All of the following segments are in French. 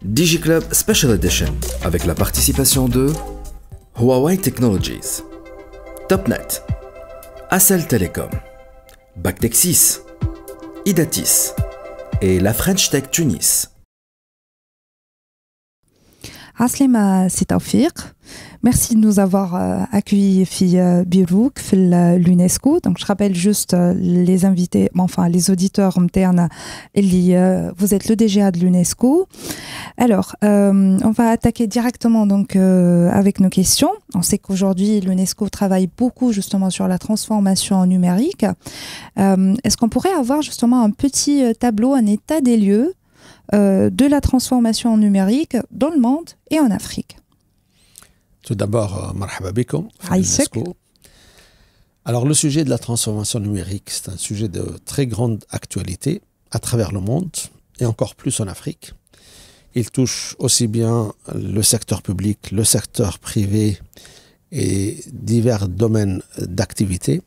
DigiClub Special Edition avec la participation de Huawei Technologies, Topnet, Accel Telecom, Bactexis, Idatis et la French Tech Tunis. Aslima, c'est Tawfiq. Merci de nous avoir accueillis à Birouk, l'UNESCO. Donc, je rappelle juste les invités, enfin les auditeurs internes. Vous êtes le DGA de l'UNESCO. Alors, on va attaquer directement donc avec nos questions. On sait qu'aujourd'hui, l'UNESCO travaille beaucoup justement sur la transformation numérique. Est-ce qu'on pourrait avoir justement un petit tableau, un état des lieux de la transformation numérique dans le monde et en Afrique? Tout d'abord, marhaba bikoum, l'UNESCO. Alors, le sujet de la transformation numérique, c'est un sujet de très grande actualité à travers le monde et encore plus en Afrique. Il touche aussi bien le secteur public, le secteur privé et divers domaines d'activité.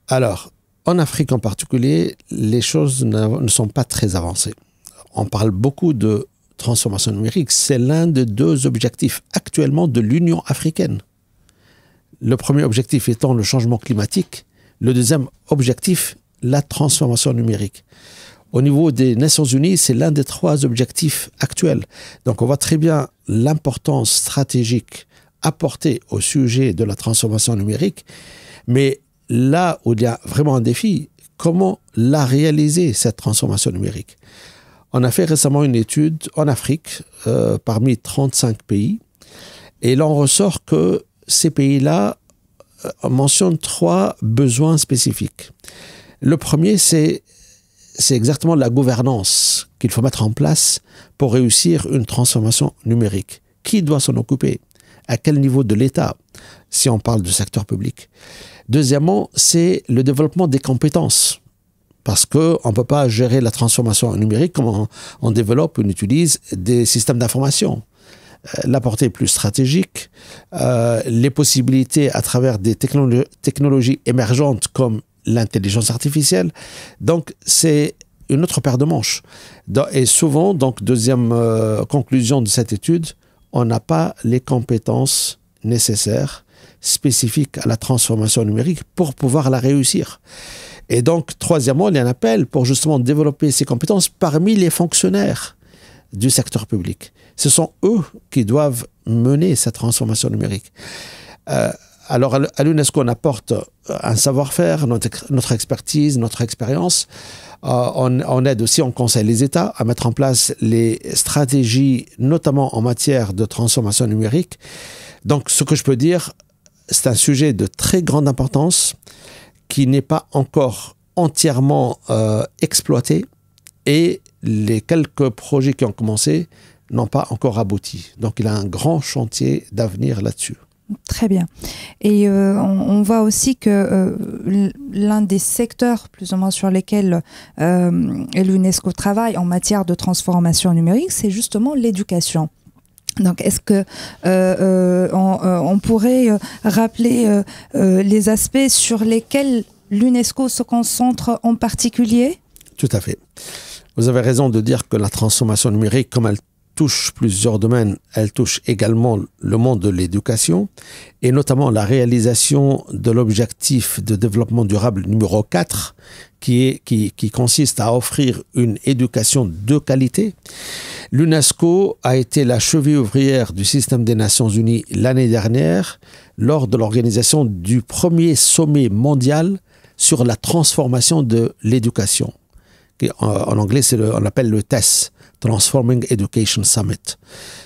Alors, en Afrique en particulier, les choses ne sont pas très avancées. On parle beaucoup de transformation numérique. C'est l'un des deux objectifs actuellement de l'Union africaine. Le premier objectif étant le changement climatique. Le deuxième objectif, la transformation numérique. Au niveau des Nations Unies, c'est l'un des trois objectifs actuels. Donc on voit très bien l'importance stratégique apportée au sujet de la transformation numérique. Mais là où il y a vraiment un défi, comment la réaliser, cette transformation numérique? On a fait récemment une étude en Afrique, parmi 35 pays, et l'on ressort que ces pays-là mentionnent trois besoins spécifiques. Le premier, c'est exactement la gouvernance qu'il faut mettre en place pour réussir une transformation numérique. Qui doit s'en occuper? À quel niveau de l'État, si on parle du secteur public? Deuxièmement, c'est le développement des compétences. Parce qu'on ne peut pas gérer la transformation numérique comme on développe, on utilise des systèmes d'information. La portée est plus stratégique, les possibilités à travers des technologies émergentes comme l'intelligence artificielle. Donc, c'est une autre paire de manches. Et souvent, donc, deuxième conclusion de cette étude, on n'a pas les compétences nécessaires, spécifiques à la transformation numérique pour pouvoir la réussir. Et donc, troisièmement, il y a un appel pour justement développer ces compétences parmi les fonctionnaires du secteur public. Ce sont eux qui doivent mener cette transformation numérique. Alors, à l'UNESCO, on apporte un savoir-faire, notre expertise, notre expérience. On aide aussi, on conseille les États à mettre en place les stratégies, notamment en matière de transformation numérique. Donc, ce que je peux dire, c'est un sujet de très grande importance qui n'est pas encore entièrement exploité et les quelques projets qui ont commencé n'ont pas encore abouti. Donc, il y a un grand chantier d'avenir là-dessus. Très bien. Et on voit aussi que l'un des secteurs plus ou moins sur lesquels l'UNESCO travaille en matière de transformation numérique, c'est justement l'éducation. Donc, est-ce que on pourrait rappeler les aspects sur lesquels l'UNESCO se concentre en particulier? Tout à fait. Vous avez raison de dire que la transformation numérique, comme elle touche plusieurs domaines, elle touche également le monde de l'éducation et notamment la réalisation de l'objectif de développement durable numéro 4 qui consiste à offrir une éducation de qualité. L'UNESCO a été la cheville ouvrière du système des Nations Unies l'année dernière lors de l'organisation du premier sommet mondial sur la transformation de l'éducation. En anglais, on appelle le TESS, Transforming Education Summit.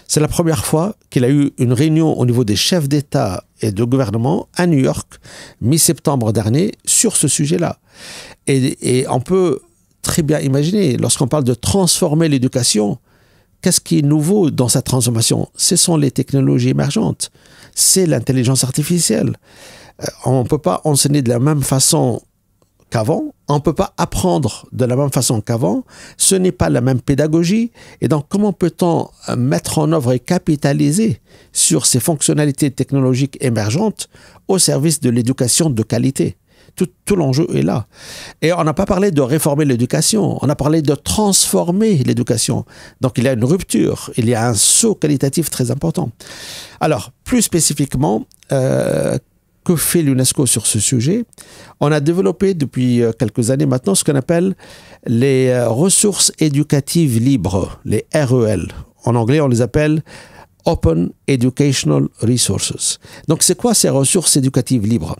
C'est la première fois qu'il a eu une réunion au niveau des chefs d'État et de gouvernement à New York, mi-septembre dernier, sur ce sujet-là. Et on peut très bien imaginer, lorsqu'on parle de transformer l'éducation, qu'est-ce qui est nouveau dans cette transformation? Ce sont les technologies émergentes, c'est l'intelligence artificielle. On ne peut pas enseigner de la même façon qu'avant, on ne peut pas apprendre de la même façon qu'avant, ce n'est pas la même pédagogie, et donc comment peut-on mettre en œuvre et capitaliser sur ces fonctionnalités technologiques émergentes au service de l'éducation de qualité? Tout l'enjeu est là. Et on n'a pas parlé de réformer l'éducation, on a parlé de transformer l'éducation. Donc il y a une rupture, il y a un saut qualitatif très important. Alors, plus spécifiquement, que fait l'UNESCO sur ce sujet? On a développé depuis quelques années maintenant ce qu'on appelle les ressources éducatives libres, les REL. En anglais, on les appelle Open Educational Resources. Donc, c'est quoi ces ressources éducatives libres?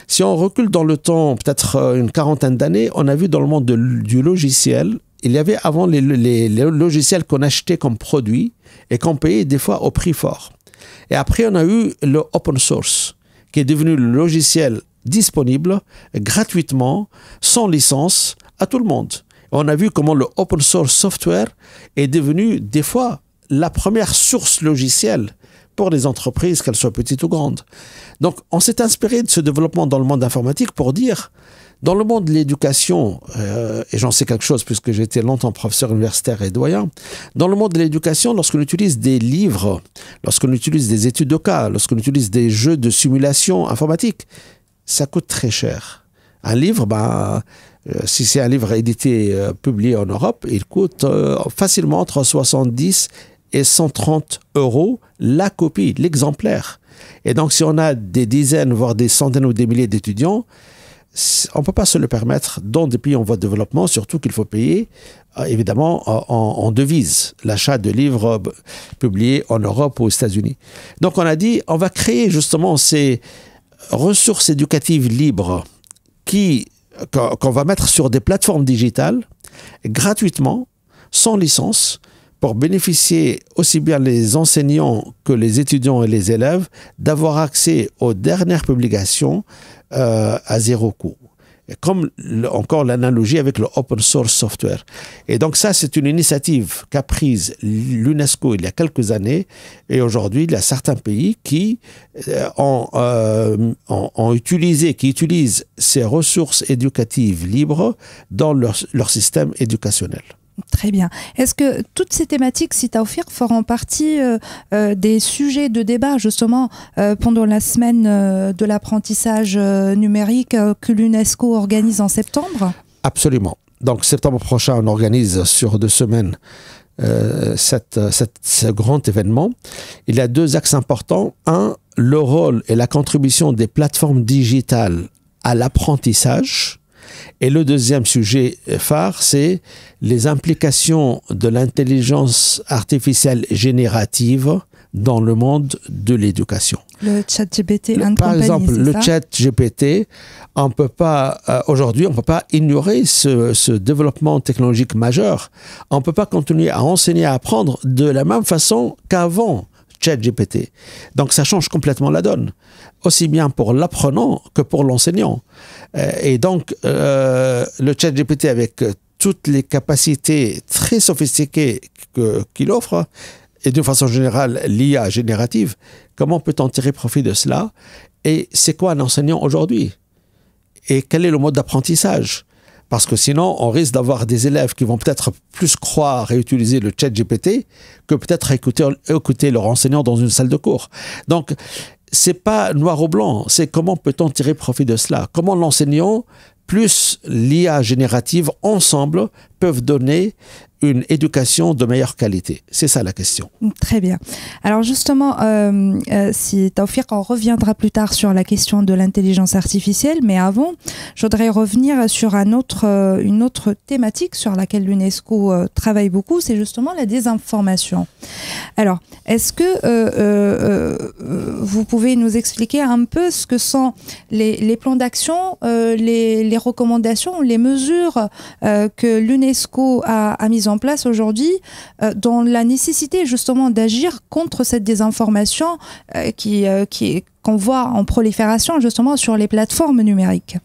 Si on recule dans le temps, peut-être une quarantaine d'années, on a vu dans le monde du logiciel, il y avait avant les logiciels qu'on achetait comme produits et qu'on payait des fois au prix fort. Et après, on a eu le open source, qui est devenu le logiciel disponible gratuitement, sans licence, à tout le monde. On a vu comment le open source software est devenu des fois la première source logicielle pour les entreprises, qu'elles soient petites ou grandes. Donc, on s'est inspiré de ce développement dans le monde informatique pour dire, dans le monde de l'éducation, et j'en sais quelque chose puisque j'ai été longtemps professeur universitaire et doyen, dans le monde de l'éducation, lorsqu'on utilise des livres, lorsqu'on utilise des études de cas, lorsqu'on utilise des jeux de simulation informatique, ça coûte très cher. Un livre, si c'est un livre édité, publié en Europe, il coûte facilement entre 70 et 130 € la copie, l'exemplaire. Et donc, si on a des dizaines, voire des centaines ou des milliers d'étudiants, on ne peut pas se le permettre dans des pays en voie de développement, surtout qu'il faut payer, évidemment, en devise, l'achat de livres publiés en Europe ou aux États-Unis. Donc, on a dit, on va créer justement ces ressources éducatives libres qu'on va mettre sur des plateformes digitales, gratuitement, sans licence, pour bénéficier aussi bien les enseignants que les étudiants et les élèves d'avoir accès aux dernières publications à zéro coût. Comme encore l'analogie avec le open source software. Et donc ça, c'est une initiative qu'a prise l'UNESCO il y a quelques années. Et aujourd'hui, il y a certains pays qui utilisent ces ressources éducatives libres dans leur système éducationnel. Très bien. Est-ce que toutes ces thématiques, si Taoufir, feront partie des sujets de débat justement pendant la semaine de l'apprentissage numérique que l'UNESCO organise en septembre? Absolument. Donc septembre prochain, on organise sur 2 semaines ce grand événement. Il y a 2 axes importants. Un, le rôle et la contribution des plateformes digitales à l'apprentissage. Et le deuxième sujet phare, c'est les implications de l'intelligence artificielle générative dans le monde de l'éducation. Le chat GPT par exemple, le chat GPT, on peut pas aujourd'hui, on peut pas ignorer ce développement technologique majeur. On peut pas continuer à enseigner, à apprendre de la même façon qu'avant ChatGPT. Donc ça change complètement la donne, aussi bien pour l'apprenant que pour l'enseignant. Et donc le ChatGPT, avec toutes les capacités très sophistiquées qu'il offre, et d'une façon générale l'IA générative, comment peut-on tirer profit de cela? Et c'est quoi un enseignant aujourd'hui? Et quel est le mode d'apprentissage? Parce que sinon, on risque d'avoir des élèves qui vont peut-être plus croire et utiliser le chat GPT que peut-être écouter leur enseignant dans une salle de cours. Donc, c'est pas noir ou blanc, c'est comment peut-on tirer profit de cela? Comment l'enseignant plus l'IA générative ensemble peuvent donner une éducation de meilleure qualité. C'est ça la question. Très bien. Alors justement, si Taoufir, on reviendra plus tard sur la question de l'intelligence artificielle, mais avant, je voudrais revenir sur une autre thématique sur laquelle l'UNESCO travaille beaucoup, c'est justement la désinformation. Alors, est-ce que vous pouvez nous expliquer un peu ce que sont les plans d'action, les recommandations, les mesures que l'UNESCO a mises en place aujourd'hui dans la nécessité justement d'agir contre cette désinformation qu'on voit en prolifération justement sur les plateformes numériques?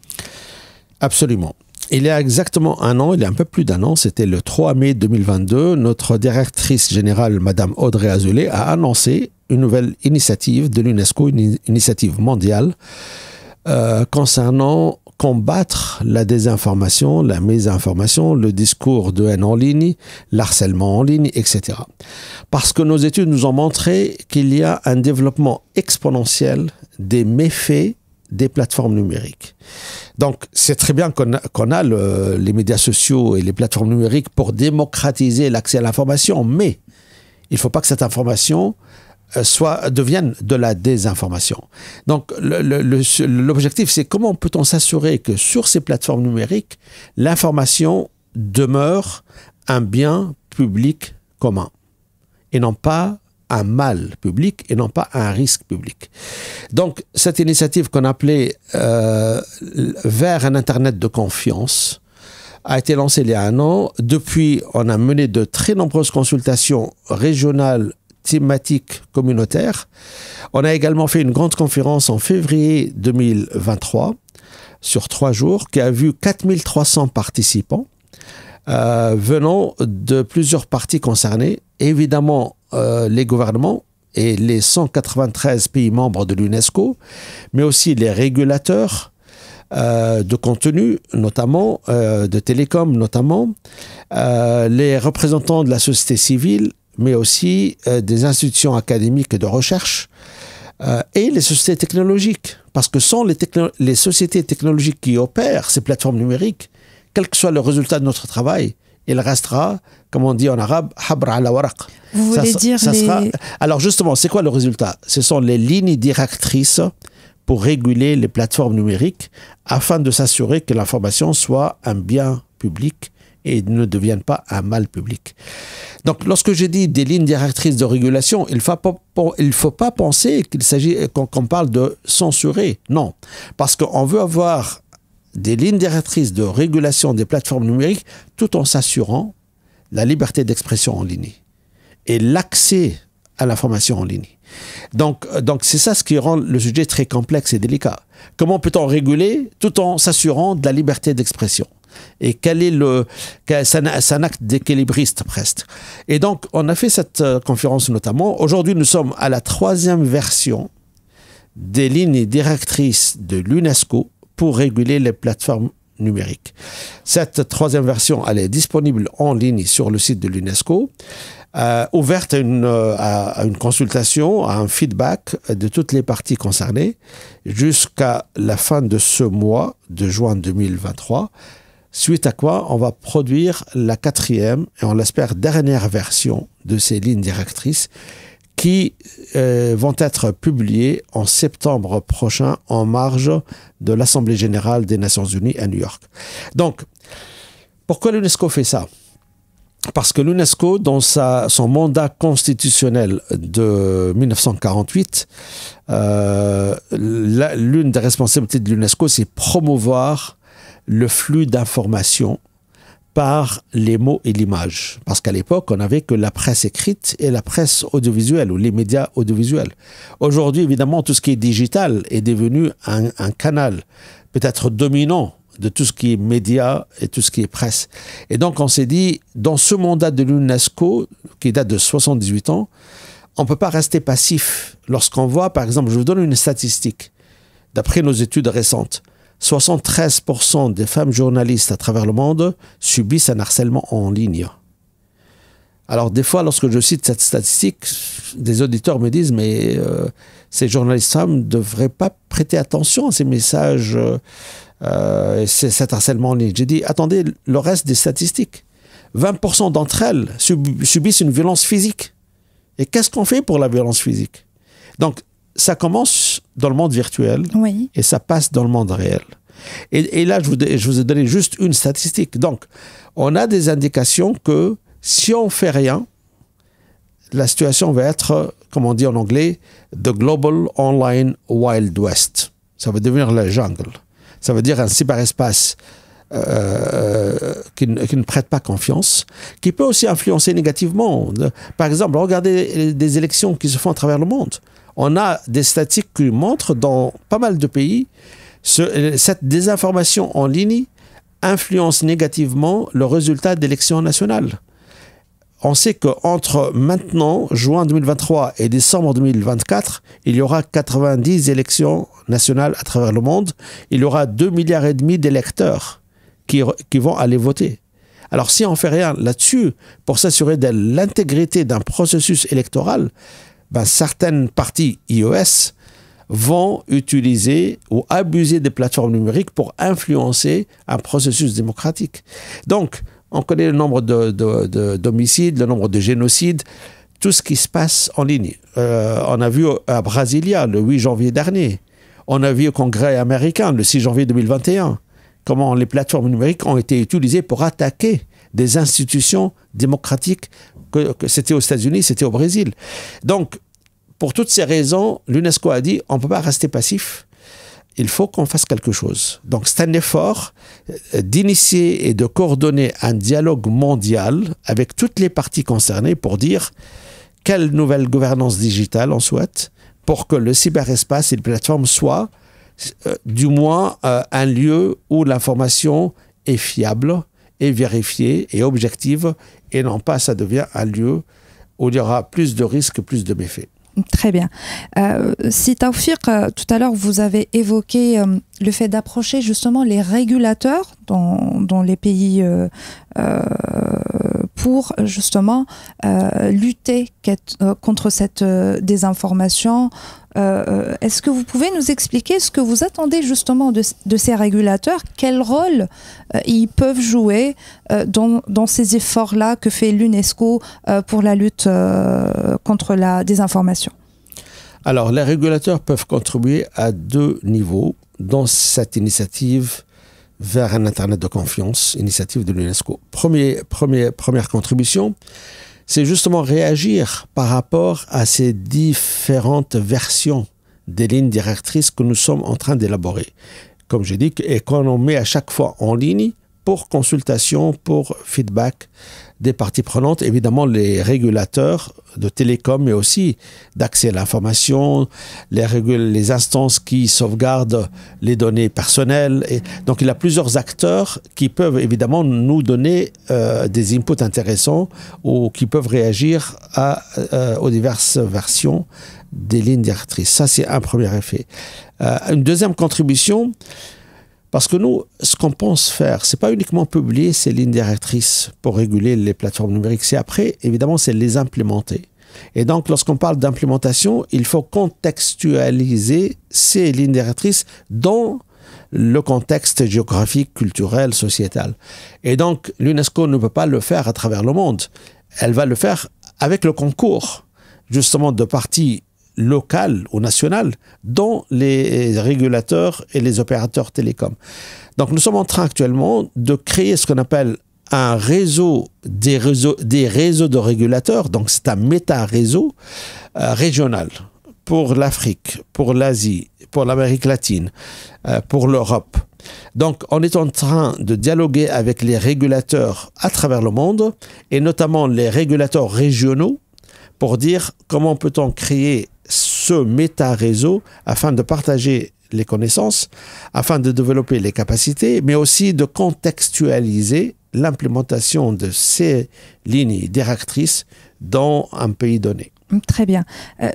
Absolument. Il y a exactement un an, il y a un peu plus d'un an, c'était le 3 mai 2022, notre directrice générale, Madame Audrey Azoulay, a annoncé une nouvelle initiative de l'UNESCO, une initiative mondiale concernant combattre la désinformation, la mésinformation, le discours de haine en ligne, l'harcèlement en ligne, etc. Parce que nos études nous ont montré qu'il y a un développement exponentiel des méfaits des plateformes numériques. Donc, c'est très bien qu'on a les médias sociaux et les plateformes numériques pour démocratiser l'accès à l'information, mais il ne faut pas que cette information devienne de la désinformation. Donc, l'objectif, c'est comment peut-on s'assurer que sur ces plateformes numériques, l'information demeure un bien public commun et non pas un mal public et non pas un risque public. Donc, cette initiative qu'on appelait vers un Internet de confiance a été lancée il y a un an. Depuis, on a mené de très nombreuses consultations régionales, thématiques, communautaires. On a également fait une grande conférence en février 2023 sur 3 jours qui a vu 4300 participants venant de plusieurs parties concernées. Évidemment, les gouvernements et les 193 pays membres de l'UNESCO, mais aussi les régulateurs de contenu, notamment, de télécom, notamment, les représentants de la société civile, mais aussi des institutions académiques et de recherche, et les sociétés technologiques. Parce que sans les sociétés technologiques qui opèrent ces plateformes numériques, quel que soit le résultat de notre travail, il restera, comme on dit en arabe, habr ala waraq. Vous voulez dire Alors justement, c'est quoi le résultat? Ce sont les lignes directrices pour réguler les plateformes numériques afin de s'assurer que l'information soit un bien public et ne devienne pas un mal public. Donc, lorsque j'ai dit des lignes directrices de régulation, il ne faut pas penser qu'il s'agit, qu'on parle de censurer. Non, parce qu'on veut avoir des lignes directrices de régulation des plateformes numériques tout en s'assurant la liberté d'expression en ligne et l'accès à l'information en ligne. Donc c'est ça ce qui rend le sujet très complexe et délicat. Comment peut-on réguler tout en s'assurant de la liberté d'expression? Et quel est c'est un acte d'équilibriste presque. Et donc, on a fait cette conférence notamment. Aujourd'hui, nous sommes à la 3e version des lignes directrices de l'UNESCO pour réguler les plateformes numériques. Cette 3e version, elle est disponible en ligne sur le site de l'UNESCO, ouverte à une consultation, à un feedback de toutes les parties concernées jusqu'à la fin de ce mois de juin 2023. Suite à quoi, on va produire la 4e et on l'espère dernière version de ces lignes directrices qui vont être publiées en septembre prochain en marge de l'Assemblée générale des Nations Unies à New York. Donc, pourquoi l'UNESCO fait ça? Parce que l'UNESCO, dans son mandat constitutionnel de 1948, l'une des responsabilités de l'UNESCO, c'est promouvoir le flux d'informations par les mots et l'image. Parce qu'à l'époque, on n'avait que la presse écrite et la presse audiovisuelle ou les médias audiovisuels. Aujourd'hui, évidemment, tout ce qui est digital est devenu un canal peut-être dominant de tout ce qui est médias et tout ce qui est presse. Et donc, on s'est dit, dans ce mandat de l'UNESCO, qui date de 78 ans, on ne peut pas rester passif. Lorsqu'on voit, par exemple, je vous donne une statistique, d'après nos études récentes, 73% des femmes journalistes à travers le monde subissent un harcèlement en ligne. Alors des fois, lorsque je cite cette statistique, des auditeurs me disent « mais ces journalistes femmes ne devraient pas prêter attention à ces messages, cet harcèlement en ligne ». J'ai dit « attendez, le reste des statistiques, 20% d'entre elles subissent une violence physique. Et qu'est-ce qu'on fait pour la violence physique ?» Donc, ça commence dans le monde virtuel oui. Et ça passe dans le monde réel. Et là, je vous ai donné juste une statistique. Donc, on a des indications que si on ne fait rien, la situation va être, comme on dit en anglais, the global online Wild West. Ça va devenir la jungle. Ça veut dire un cyberespace qui ne prête pas confiance, qui peut aussi influencer négativement. Par exemple, regardez des élections qui se font à travers le monde. On a des statistiques qui montrent dans pas mal de pays cette désinformation en ligne influence négativement le résultat d'élections nationales. On sait qu'entre maintenant, juin 2023 et décembre 2024, il y aura 90 élections nationales à travers le monde. Il y aura 2,5 milliards d'électeurs qui vont aller voter. Alors si on ne fait rien là-dessus pour s'assurer de l'intégrité d'un processus électoral, certaines parties iOS vont utiliser ou abuser des plateformes numériques pour influencer un processus démocratique. Donc, on connaît le nombre d'homicides, le nombre de génocides, tout ce qui se passe en ligne. On a vu à Brasilia le 8 janvier dernier. On a vu au Congrès américain le 6 janvier 2021 comment les plateformes numériques ont été utilisées pour attaquer des institutions démocratiques, que c'était aux États-Unis, c'était au Brésil. Donc, pour toutes ces raisons, l'UNESCO a dit on ne peut pas rester passif, il faut qu'on fasse quelque chose. Donc c'est un effort d'initier et de coordonner un dialogue mondial avec toutes les parties concernées pour dire quelle nouvelle gouvernance digitale on souhaite pour que le cyberespace et les plateformes soient du moins un lieu où l'information est fiable, est vérifiée et objective, et non pas ça devient un lieu où il y aura plus de risques, plus de méfaits. Très bien. Si Taoufik, tout à l'heure, vous avez évoqué le fait d'approcher justement les régulateurs dans les pays pour justement lutter contre cette désinformation. Est-ce que vous pouvez nous expliquer ce que vous attendez justement de ces régulateurs? Quel rôle ils peuvent jouer dans ces efforts-là que fait l'UNESCO pour la lutte contre la désinformation? Alors, les régulateurs peuvent contribuer à 2 niveaux dans cette initiative vers un Internet de confiance, initiative de l'UNESCO. Première contribution, c'est justement réagir par rapport à ces différentes versions des lignes directrices que nous sommes en train d'élaborer. Comme j'ai dit, et qu'on met à chaque fois en ligne pour consultation, pour feedback des parties prenantes, évidemment les régulateurs de télécom, mais aussi d'accès à l'information, les instances qui sauvegardent les données personnelles. Et donc il y a plusieurs acteurs qui peuvent évidemment nous donner des inputs intéressants ou qui peuvent réagir aux diverses versions des lignes directrices. Ça, c'est un premier effet. Une deuxième contribution, parce que nous, ce qu'on pense faire, c'est pas uniquement publier ces lignes directrices pour réguler les plateformes numériques, c'est après, évidemment, c'est les implémenter. Et donc, lorsqu'on parle d'implémentation, il faut contextualiser ces lignes directrices dans le contexte géographique, culturel, sociétal. Et donc, l'UNESCO ne peut pas le faire à travers le monde. Elle va le faire avec le concours, justement, de parties locales ou nationales, dont les régulateurs et les opérateurs télécoms. Donc, nous sommes en train actuellement de créer ce qu'on appelle un réseau des réseaux de régulateurs. Donc, c'est un méta-réseau régional pour l'Afrique, pour l'Asie, pour l'Amérique latine, pour l'Europe. Donc, on est en train de dialoguer avec les régulateurs à travers le monde, et notamment les régulateurs régionaux, pour dire comment peut-on créer ce méta-réseau afin de partager les connaissances, afin de développer les capacités, mais aussi de contextualiser l'implémentation de ces lignes directrices dans un pays donné. Très bien.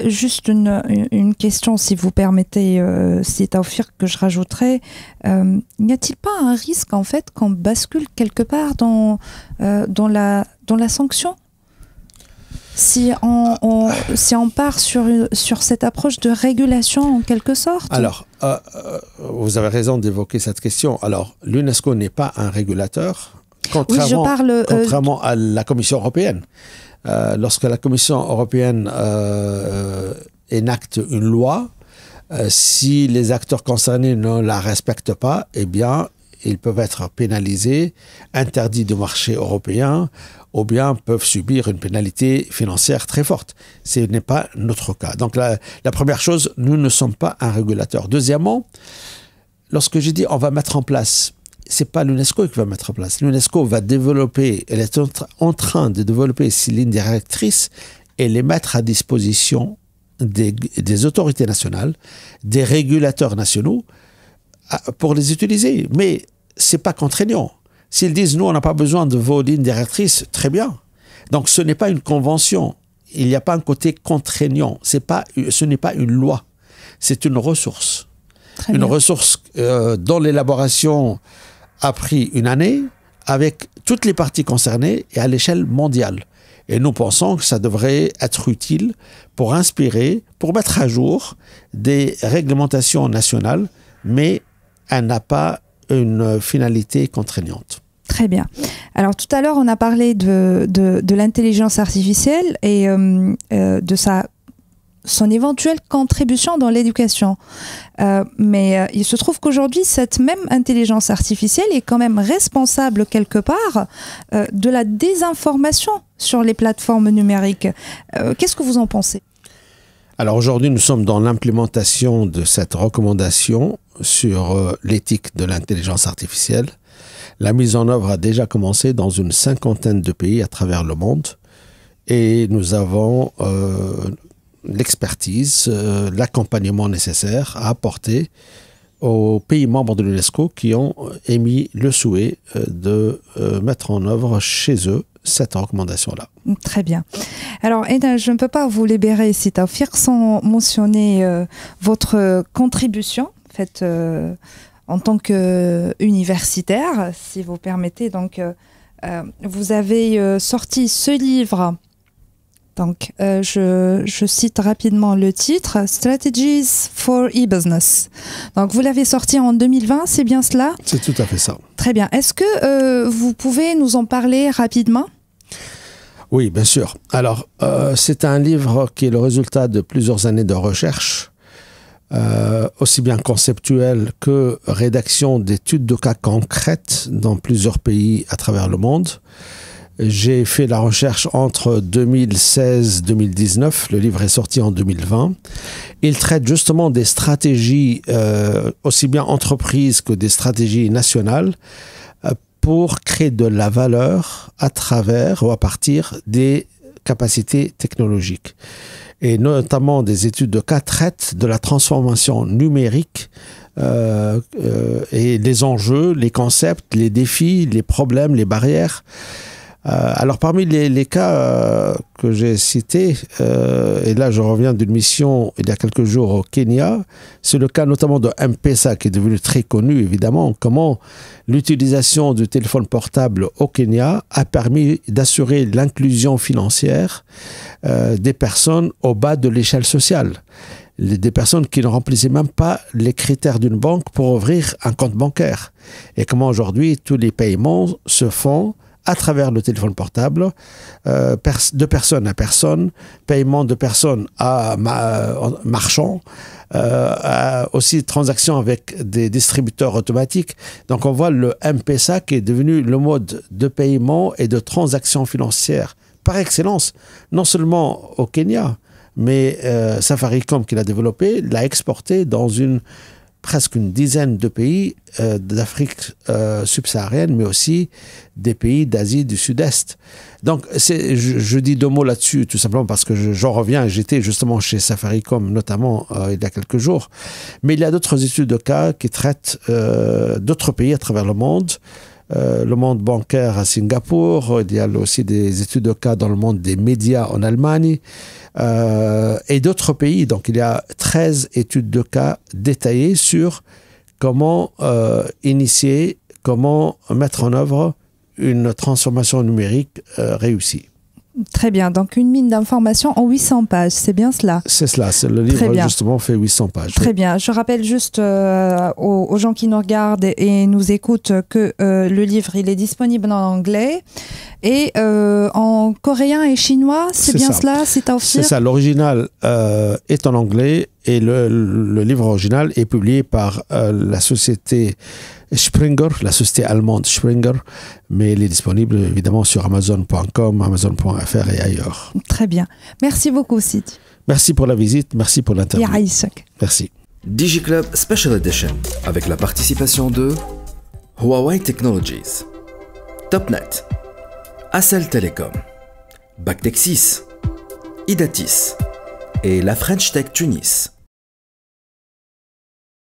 Juste une question, si vous permettez, c'est Taoufik que je rajouterai. N'y a-t-il pas un risque, en fait, qu'on bascule quelque part dans la sanction ? Si on part sur cette approche de régulation en quelque sorte? Alors, vous avez raison d'évoquer cette question. Alors, l'UNESCO n'est pas un régulateur, contrairement à la Commission européenne. Lorsque la Commission européenne énacte une loi, si les acteurs concernés ne la respectent pas, eh bien, ils peuvent être pénalisés, interdits du marché européen, ou bien peuvent subir une pénalité financière très forte. Ce n'est pas notre cas. Donc la première chose, nous ne sommes pas un régulateur. Deuxièmement, lorsque j'ai dit on va mettre en place, c'est pas l'UNESCO qui va mettre en place. L'UNESCO va développer, elle est en train de développer ces lignes directrices et les mettre à disposition des autorités nationales, des régulateurs nationaux, pour les utiliser. Mais c'est pas contraignant. S'ils disent, nous, on n'a pas besoin de vos lignes directrices, très bien. Donc, ce n'est pas une convention. Il n'y a pas un côté contraignant. Ce n'est pas une loi. C'est une ressource. Très bien. Ressource dont l'élaboration a pris une année avec toutes les parties concernées et à l'échelle mondiale. Et nous pensons que ça devrait être utile pour inspirer, pour mettre à jour des réglementations nationales, mais elle n'a pas une finalité contraignante. Très bien. Alors tout à l'heure, on a parlé de l'intelligence artificielle et de son éventuelle contribution dans l'éducation. Mais il se trouve qu'aujourd'hui, cette même intelligence artificielle est quand même responsable quelque part de la désinformation sur les plateformes numériques. Qu'est-ce que vous en pensez ? Alors aujourd'hui, nous sommes dans l'implémentation de cette recommandation sur l'éthique de l'intelligence artificielle. La mise en œuvre a déjà commencé dans une 50aine de pays à travers le monde et nous avons l'expertise, l'accompagnement nécessaire à apporter aux pays membres de l'UNESCO qui ont émis le souhait de mettre en œuvre chez eux cette recommandation-là. Très bien. Alors, Aïda, je ne peux pas vous libérer, si Tawfiq, sans mentionner votre contribution faite en tant qu'universitaire, si vous permettez. Donc, vous avez sorti ce livre. Donc, je cite rapidement le titre, Strategies for e-business. Donc, vous l'avez sorti en 2020, c'est bien cela ? C'est tout à fait ça. Très bien. Est-ce que vous pouvez nous en parler rapidement ? Oui, bien sûr. Alors, c'est un livre qui est le résultat de plusieurs années de recherche, aussi bien conceptuelle que rédaction d'études de cas concrètes dans plusieurs pays à travers le monde. J'ai fait la recherche entre 2016 et 2019. Le livre est sorti en 2020. Il traite justement des stratégies, aussi bien entreprises que des stratégies nationales, pour créer de la valeur à travers ou à partir des capacités technologiques. Et notamment des études de cas traitent de la transformation numérique et les enjeux, les concepts, les défis, les problèmes, les barrières. Alors parmi les cas que j'ai cités, et là je reviens d'une mission il y a quelques jours au Kenya, c'est le cas notamment de M-Pesa qui est devenu très connu évidemment, comment l'utilisation du téléphone portable au Kenya a permis d'assurer l'inclusion financière des personnes au bas de l'échelle sociale. Des personnes qui ne remplissaient même pas les critères d'une banque pour ouvrir un compte bancaire. Et comment aujourd'hui tous les paiements se font à travers le téléphone portable, de personne à personne, paiement de personne à marchand, aussi transactions avec des distributeurs automatiques. Donc on voit le M-Pesa qui est devenu le mode de paiement et de transaction financière par excellence, non seulement au Kenya, mais Safaricom qui l'a développé, l'a exporté dans presque une dizaine de pays d'Afrique subsaharienne, mais aussi des pays d'Asie du Sud-Est. Donc, je dis deux mots là-dessus, tout simplement parce que j'en reviens. J'étais justement chez Safaricom, notamment il y a quelques jours. Mais il y a d'autres études de cas qui traitent d'autres pays à travers le monde bancaire à Singapour. Il y a aussi des études de cas dans le monde des médias en Allemagne. Et d'autres pays. Donc, il y a 13 études de cas détaillées sur comment initier, comment mettre en œuvre une transformation numérique réussie. Très bien. Donc, une mine d'informations en 800 pages. C'est bien cela ? C'est cela. Le livre, justement, fait 800 pages. Très bien. Je rappelle juste aux gens qui nous regardent et nous écoutent que le livre, il est disponible en anglais et en coréen et chinois. C'est bien cela ? C'est Tawfiq ? C'est ça. L'original est en anglais et le livre original est publié par la société Springer, la société allemande Springer, mais il est disponible évidemment sur Amazon.com, Amazon.fr et ailleurs. Très bien. Merci beaucoup, Sidi. Merci pour la visite, merci pour l'interview. Merci. DigiClub Special Edition, avec la participation de Huawei Technologies, Topnet, Accel Telecom, Bactexis, Idatis et la French Tech Tunis.